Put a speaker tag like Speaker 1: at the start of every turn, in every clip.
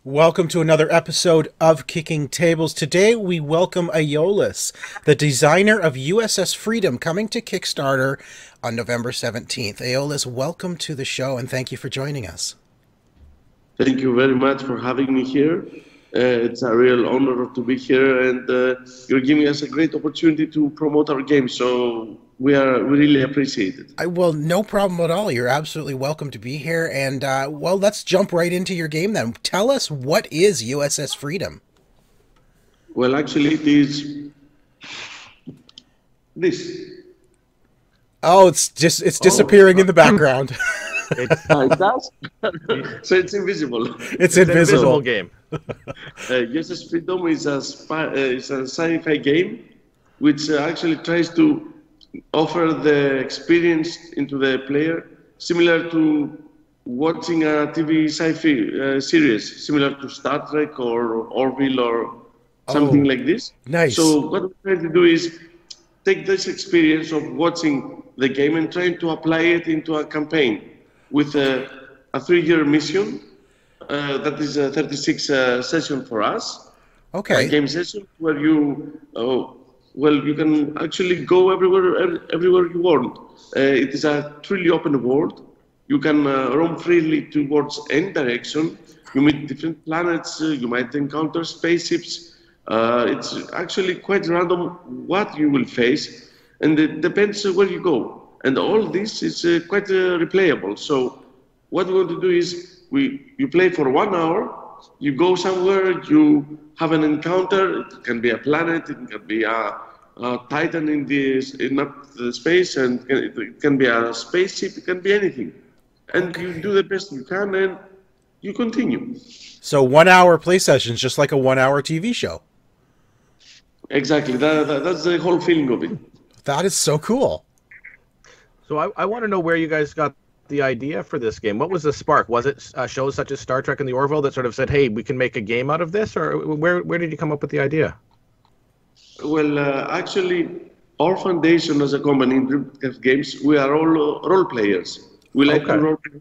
Speaker 1: Welcome to another episode of Kicking Tables. Today we welcome Aiollus, the designer of USS Freedom, coming to Kickstarter on November 17th. Aiollus, welcome to the show and thank you for joining us.
Speaker 2: Thank you very much for having me here. It's a real honor to be here, and you're giving us a great opportunity to promote our game, so we really appreciate it.
Speaker 1: Well, no problem at all. You're absolutely welcome to be here, and well, let's jump right into your game then. Tell us, what is USS Freedom?
Speaker 2: Well, actually, it is this.
Speaker 1: Oh, it's disappearing in the background.
Speaker 2: It does? So it's invisible.
Speaker 1: It's invisible
Speaker 3: game.
Speaker 2: USS Freedom is a sci-fi game which actually tries to offer the experience into the player similar to watching a TV sci-fi series, similar to Star Trek or Orville or something like this.
Speaker 1: Nice.
Speaker 2: So what we're trying to do is take this experience of watching the game and trying to apply it into a campaign with a 3-year mission. That is a 36 session for us.
Speaker 1: Okay.
Speaker 2: A game session where you can actually go everywhere you want. It is a truly open world. You can roam freely towards any direction. You meet different planets. You might encounter spaceships. It's actually quite random what you will face, and it depends where you go. And all this is quite replayable. So what we want to do is you play for 1 hour, you go somewhere, you have an encounter. It can be a planet, it can be a Titan in the space, and it can be a spaceship, it can be anything. And you do the best you can, and you continue.
Speaker 1: So 1 hour play sessions, just like a 1 hour TV show.
Speaker 2: Exactly, that's the whole feeling of it.
Speaker 1: That is so cool.
Speaker 3: So I want to know where you guys got the idea for this game. What was the spark? Was it shows such as Star Trek and the Orville that sort of said, hey, we can make a game out of this? Or where did you come up with the idea?
Speaker 2: Well, actually, our foundation as a company, DreamCraft Games, we are all role players. We like to role play.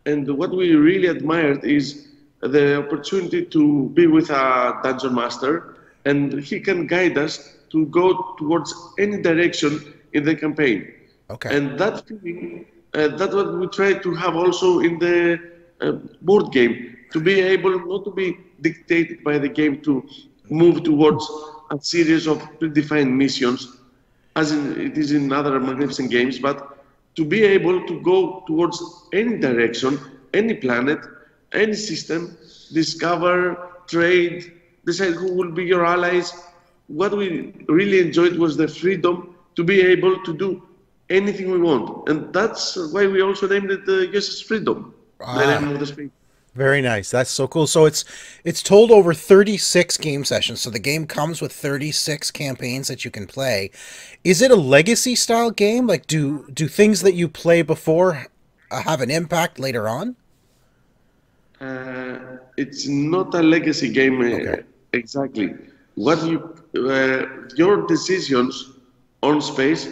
Speaker 2: And what we really admired is the opportunity to be with a dungeon master, and he can guide us to go towards any direction in the campaign.
Speaker 1: Okay.
Speaker 2: And that feeling, that's what we try to have also in the board game, to be able not to be dictated by the game to move towards a series of predefined missions, as it is in other magnificent games, but to be able to go towards any direction, any planet, any system, discover, trade, decide who will be your allies. What we really enjoyed was the freedom to be able to do anything we want, and that's why we also named it USS Freedom, the name of the space.
Speaker 1: Very nice. That's so cool. So it's told over 36 game sessions. So the game comes with 36 campaigns that you can play. Is it a legacy style game? Like, do things that you play before have an impact later on?
Speaker 2: It's not a legacy game exactly. What your decisions on space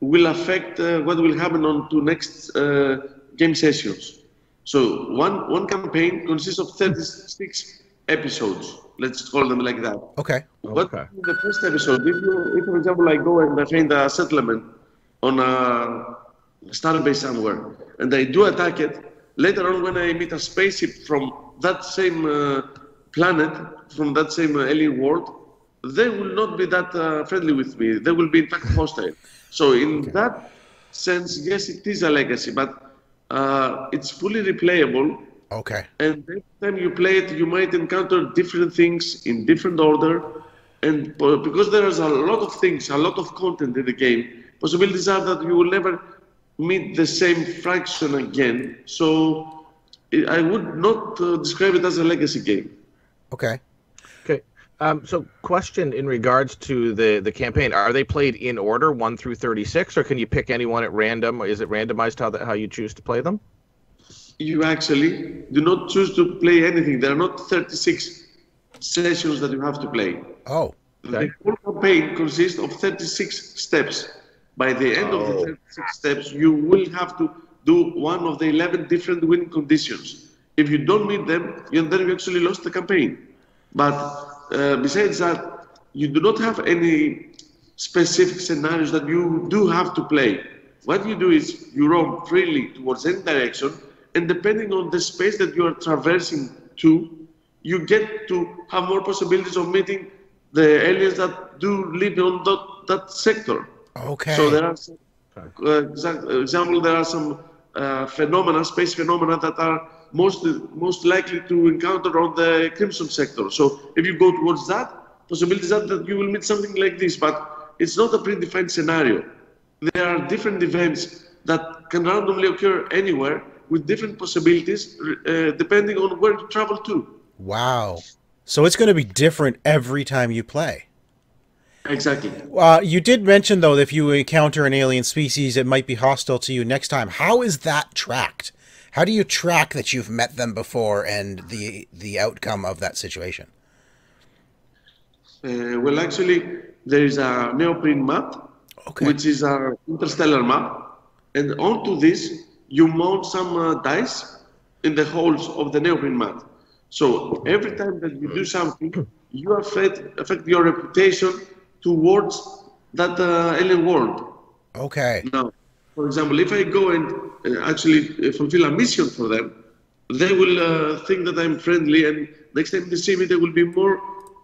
Speaker 2: will affect what will happen on to next game sessions. So one campaign consists of 36 episodes. Let's call them like that.
Speaker 1: Okay.
Speaker 2: But in the first episode, if for example I go and I find a settlement on a starbase somewhere, and I do attack it, later on when I meet a spaceship from that same planet, from that same alien world, they will not be that friendly with me. They will be in fact hostile. So in that sense, yes, it is a legacy, but it's fully replayable.
Speaker 1: Okay.
Speaker 2: And every time you play it, you might encounter different things in different order. And because there is a lot of things, a lot of content in the game, possibilities are that you will never meet the same fraction again. So I would not describe it as a legacy game.
Speaker 1: Okay.
Speaker 3: Okay. So question in regards to the campaign, are they played in order 1 through 36, or can you pick anyone at random? Is it randomized how you choose to play them?
Speaker 2: You actually do not choose to play anything. There are not 36 sessions that you have to play.
Speaker 1: Oh.
Speaker 2: Okay. The whole campaign consists of 36 steps. By the end of the 36 steps, you will have to do one of the 11 different win conditions. If you don't meet them, then you actually lost the campaign. But besides that, you do not have any specific scenarios that you do have to play. What you do is you roam freely towards any direction, and depending on the space that you are traversing to, you get to have more possibilities of meeting the aliens that do live on that sector.
Speaker 1: Okay.
Speaker 2: So there are some, example, there are some phenomena, space phenomena that are most likely to encounter on the Crimson sector. So if you go towards that, possibilities are that you will meet something like this, but it's not a predefined scenario. There are different events that can randomly occur anywhere with different possibilities depending on where you travel to.
Speaker 1: Wow. So it's going to be different every time you play.
Speaker 2: Exactly.
Speaker 1: You did mention, though, that if you encounter an alien species, it might be hostile to you next time. How is that tracked? How do you track that you've met them before and the outcome of that situation?
Speaker 2: Well, actually, there is a neoprene map, which is our interstellar map. And onto this, you mount some dice in the holes of the neoprene map. So every time that you do something, you affect your reputation towards that alien world.
Speaker 1: Okay.
Speaker 2: Now, for example, if I go and actually fulfill a mission for them, they will think that I'm friendly, and next time they see me, there will be more.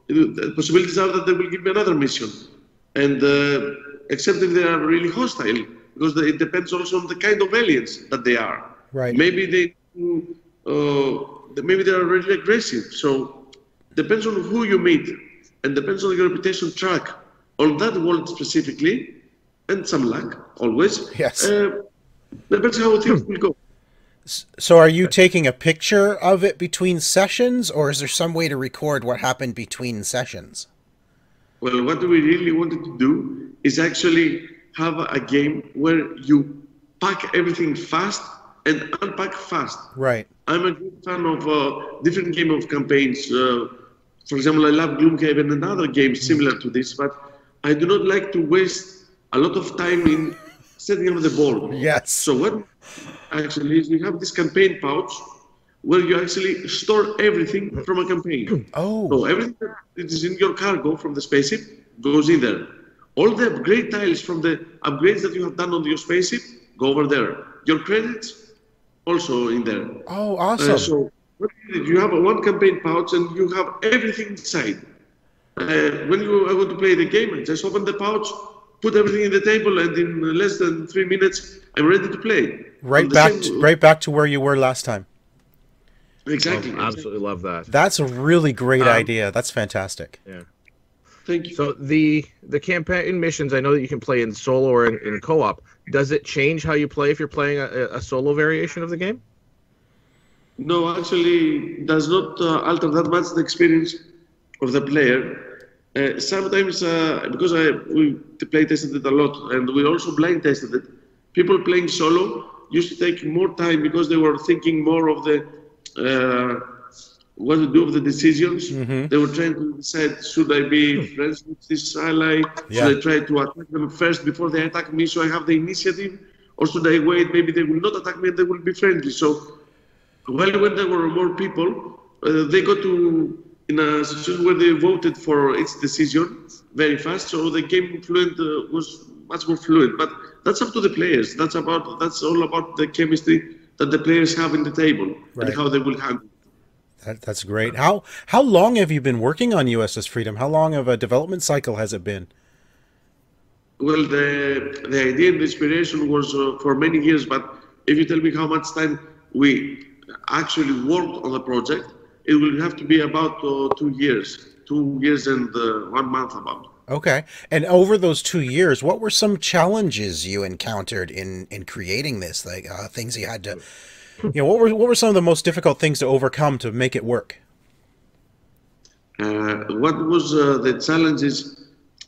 Speaker 2: The possibilities are that they will give me another mission, and except if they are really hostile, because it depends also on the kind of aliens that they are.
Speaker 1: Right.
Speaker 2: Maybe maybe they are really aggressive. So depends on who you meet, and depends on your reputation track on that world specifically, and some luck always.
Speaker 1: Yes.
Speaker 2: Depends how things will go.
Speaker 1: So are you taking a picture of it between sessions, or is there some way to record what happened between sessions?
Speaker 2: Well, what we really wanted to do is actually have a game where you pack everything fast and unpack fast.
Speaker 1: Right.
Speaker 2: I'm a good fan of different game of campaigns. For example, I love Gloomhaven and other games similar to this, but I do not like to waste a lot of time in setting up the board.
Speaker 1: Yes.
Speaker 2: So what actually is you have this campaign pouch where you actually store everything from a campaign.
Speaker 1: Oh.
Speaker 2: So everything that is in your cargo from the spaceship goes in there. All the upgrade tiles from the upgrades that you have done on your spaceship go over there. Your credits also in there.
Speaker 1: Oh, awesome.
Speaker 2: So what you have one campaign pouch and you have everything inside. When you are going to play the game, just open the pouch, put everything in the table, and in less than 3 minutes, I'm ready to play.
Speaker 1: Right back to where you were last time.
Speaker 2: Exactly.
Speaker 3: Absolutely love that.
Speaker 1: That's a really great idea. That's fantastic.
Speaker 3: Yeah.
Speaker 2: Thank you.
Speaker 3: So the campaign missions, I know that you can play in solo or in co-op. Does it change how you play if you're playing a solo variation of the game?
Speaker 2: No, actually, does not alter that much the experience of the player. Sometimes, because we play tested it a lot, and we also blind tested it, people playing solo used to take more time because they were thinking more of the what to do with the decisions. Mm-hmm. They were trying to decide, should I be friends with this ally? Yeah. Should I try to attack them first before they attack me so I have the initiative? Or should I wait, maybe they will not attack me and they will be friendly? So, when there were more people, they got to in a situation where they voted for its decision very fast, so the game was much more fluid. But that's up to the players. That's all about the chemistry that the players have in the table, right, and how they will handle it.
Speaker 1: That's great. How long have you been working on USS Freedom? How long of a development cycle has it been?
Speaker 2: Well, the idea and the inspiration was for many years, but if you tell me how much time we actually worked on the project, it will have to be about 2 years. 2 years and 1 month about.
Speaker 1: Okay. And over those 2 years, what were some challenges you encountered in creating this? Like things you had to, what were some of the most difficult things to overcome to make it work?
Speaker 2: What was the challenge is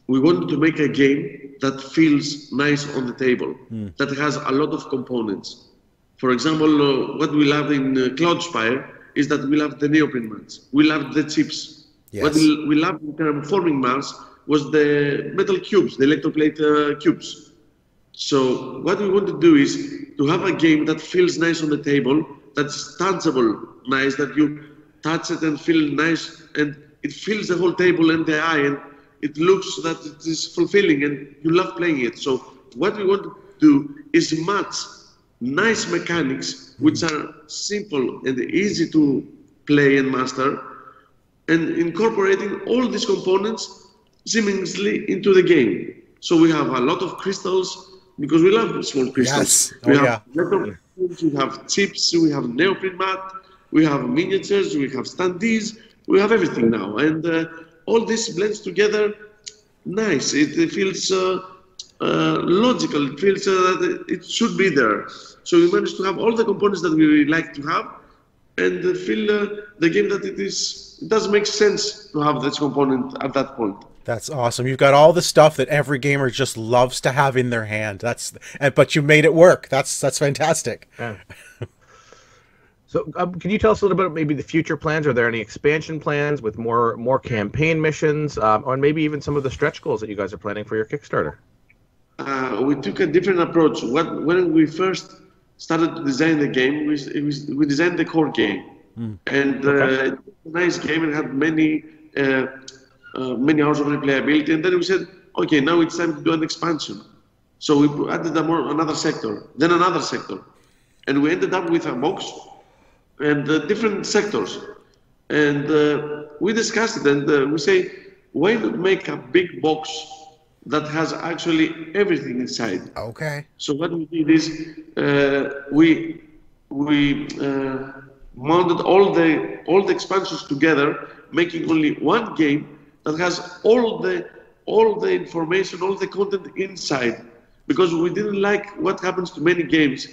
Speaker 2: we wanted to make a game that feels nice on the table, that has a lot of components. For example, what we love in Cloudspire is that we love the neoprene mats. We love the chips. Yes. What we loved in Terraforming Mars was the metal cubes, the electroplate cubes. So what we want to do is to have a game that feels nice on the table, that's tangible, nice, that you touch it and feel nice, and it fills the whole table and the eye, and it looks that it is fulfilling, and you love playing it. So what we want to do is match nice mechanics, which are simple and easy to play and master, and incorporating all these components seamlessly into the game. So we have a lot of crystals, because we love small crystals.
Speaker 1: Yes.
Speaker 2: We have chips, we have neoprene mat, we have miniatures, we have standees, we have everything now. And all this blends together nice. It feels logical. It feels that it should be there. So we managed to have all the components that we really like to have, and feel the game that it does make sense to have this component at that point.
Speaker 1: That's awesome. You've got all the stuff that every gamer just loves to have in their hand. But you made it work. That's fantastic.
Speaker 3: Yeah. So can you tell us a little bit about maybe the future plans? Are there any expansion plans with more campaign missions, or maybe even some of the stretch goals that you guys are planning for your Kickstarter?
Speaker 2: We took a different approach. When we first started to design the game, we designed the core game. And it was a nice game and had many hours of replayability. And then we said, okay, now it's time to do an expansion. So we added another sector, then another sector. And we ended up with a box and different sectors. And we discussed it, and we say, why not make a big box that has actually everything inside?
Speaker 1: Okay.
Speaker 2: So what we did is we mounted all the expansions together, making only one game that has all the information, all the content inside. Because we didn't like what happens to many games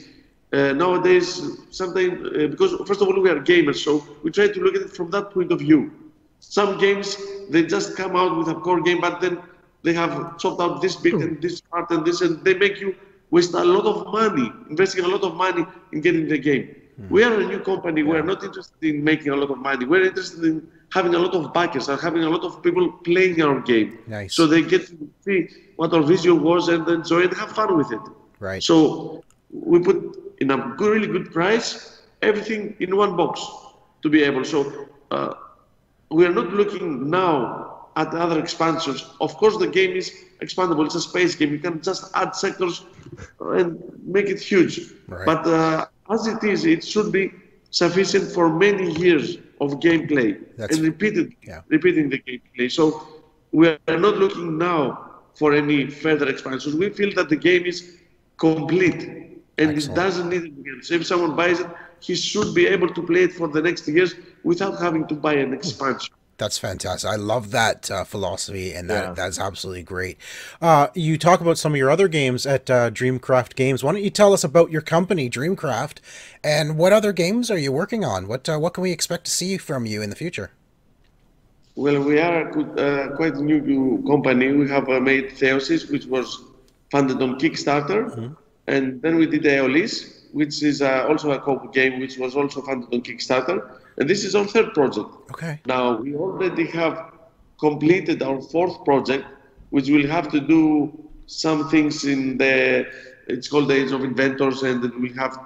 Speaker 2: nowadays. Sometimes, because first of all we are gamers, so we try to look at it from that point of view. Some games, they just come out with a core game, but then they have chopped out this bit and this part and this, and they make you waste a lot of money, investing a lot of money in getting the game. We are a new company. We are not interested in making a lot of money. We're interested in having a lot of backers and having a lot of people playing our game.
Speaker 1: Nice.
Speaker 2: So they get to see what our vision was and enjoy and have fun with it.
Speaker 1: Right.
Speaker 2: So we put in a really good price everything in one box to be able. So we are not looking now at other expansions. Of course, the game is expandable. It's a space game. You can just add sectors and make it huge.
Speaker 1: Right.
Speaker 2: But as it is, it should be sufficient for many years of gameplay and repeating the gameplay. So we are not looking now for any further expansions. We feel that the game is complete and it doesn't need it again. So if someone buys it, he should be able to play it for the next years without having to buy an expansion.
Speaker 1: That's fantastic. I love that philosophy, and that's absolutely great. You talk about some of your other games at DreamCraft Games. Why don't you tell us about your company, DreamCraft, and what other games are you working on? What can we expect to see from you in the future?
Speaker 2: Well, we are quite a new company. We have made Theosis, which was funded on Kickstarter, and then we did Aiollus, which is also a co-op game, which was also funded on Kickstarter. And this is our third project. Okay. Now, we already have completed our fourth project, which will have to do some things it's called the Age of Inventors, and we have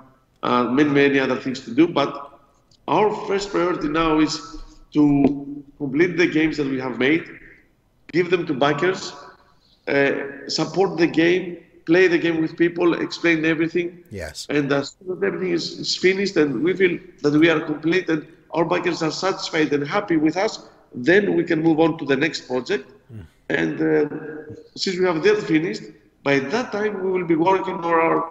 Speaker 2: many other things to do. But our first priority now is to complete the games that we have made, give them to backers, support the game, play the game with people, explain everything.
Speaker 1: Yes.
Speaker 2: And as soon as everything is finished and we feel that we are complete and our backers are satisfied and happy with us, then we can move on to the next project. And since we have that finished, by that time we will be working on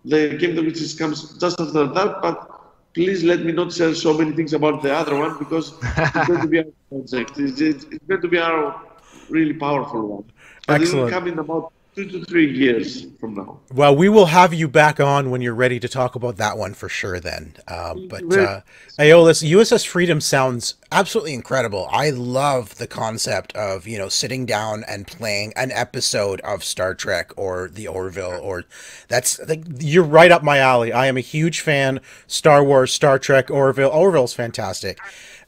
Speaker 2: the game which comes just after that. But please let me not say so many things about the other one, because it's going to be our project. It's going to be our really powerful one. But it will come in about 2 to 3 years from now.
Speaker 1: Well, we will have you back on when you're ready to talk about that one for sure then. But Aiollus, Uss Freedom sounds absolutely incredible. I love the concept of, sitting down and playing an episode of Star Trek or the Orville, or you're right up my alley. I am a huge fan. Star Wars, Star Trek, Orville. Orville's fantastic.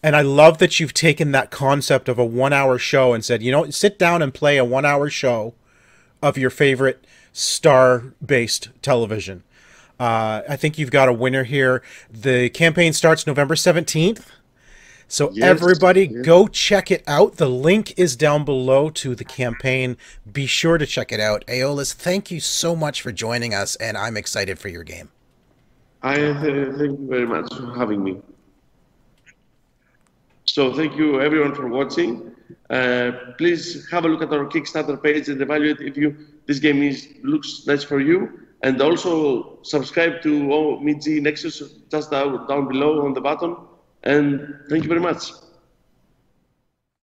Speaker 1: And I love that you've taken that concept of a 1-hour show and said, sit down and play a 1-hour show of your favorite star-based television. I think you've got a winner here. The campaign starts November 17th. So
Speaker 2: Yes,
Speaker 1: everybody
Speaker 2: yes.
Speaker 1: go check it out. The link is down below to the campaign. Be sure to check it out. Aiollus, thank you so much for joining us, and I'm excited for your game.
Speaker 2: Thank you very much for having me. So thank you everyone for watching. Please have a look at our Kickstarter page and evaluate if this game looks nice for you. And also subscribe to Miji Nexus just down below on the bottom. And thank you very much.